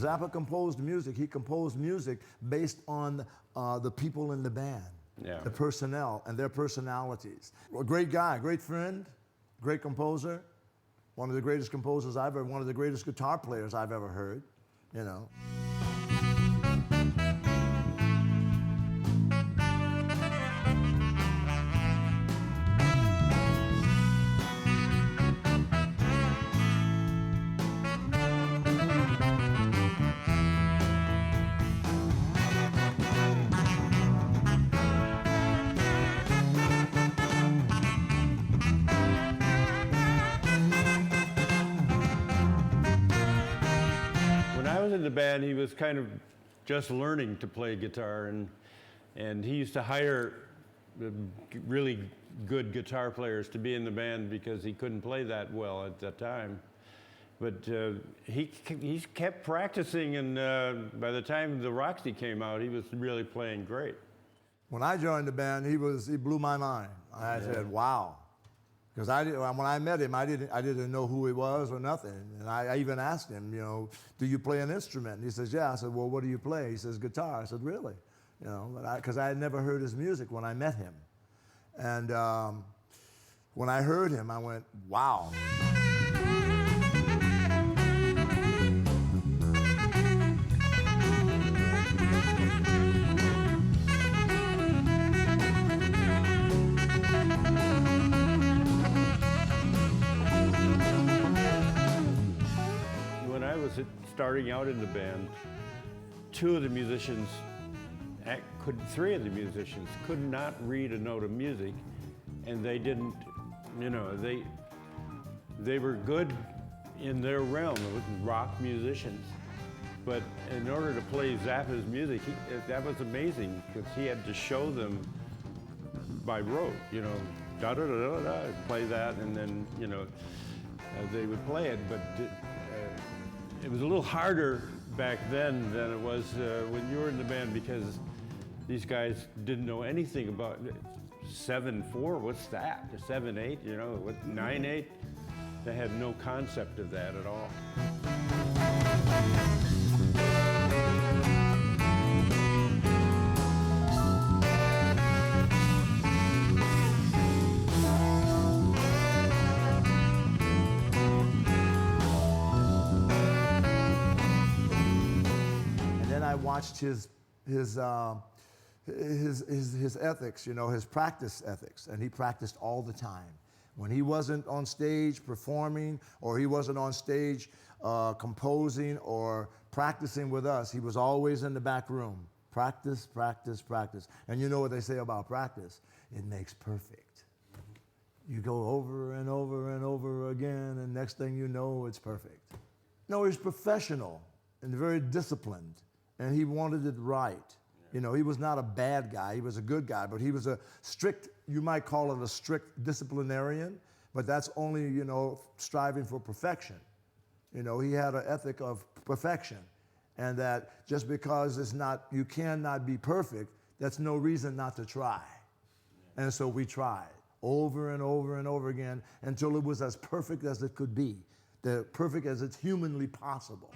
Zappa composed music, he composed music based on the people in the band, the personnel and their personalities. A great guy, great friend, great composer, one of the greatest composers I've ever, one of the greatest guitar players I've ever heard, you know. In the band, he was kind of just learning to play guitar, and he used to hire really good guitar players to be in the band because he couldn't play that well at that time. But he kept practicing, and by the time the Roxy came out, he was really playing great. When I joined the band, he blew my mind. I said, wow. Because when I met him, I didn't know who he was or nothing. And I even asked him, you know, do you play an instrument? And he says, yeah. I said, well, what do you play? He says, guitar. I said, really? You know, because I had never heard his music when I met him. And when I heard him, I went, wow. Starting out in the band, three of the musicians could not read a note of music, and they didn't, you know, they were good in their realm, rock musicians. But in order to play Zappa's music, that was amazing, because he had to show them by rote, you know, da-da-da-da-da, play that, and then, you know, they would play it. But it was a little harder back then than it was when you were in the band, because these guys didn't know anything about 7/4, what's that? 7/8, you know, what 9/8? They had no concept of that at all. I watched his ethics, you know, his practice ethics, and he practiced all the time. When he wasn't on stage performing, or he wasn't on stage composing or practicing with us, he was always in the back room. Practice, practice, practice. And you know what they say about practice? It makes perfect. You go over and over and over again, and next thing you know, it's perfect. No, he's professional and very disciplined. And he wanted it right. You know, he was not a bad guy, he was a good guy, but he was a strict, you might call it a strict disciplinarian, but that's only, you know, striving for perfection. You know, he had an ethic of perfection, and that just because you cannot be perfect, that's no reason not to try. And so we tried over and over and over again until it was as perfect as it could be, perfect as it's humanly possible.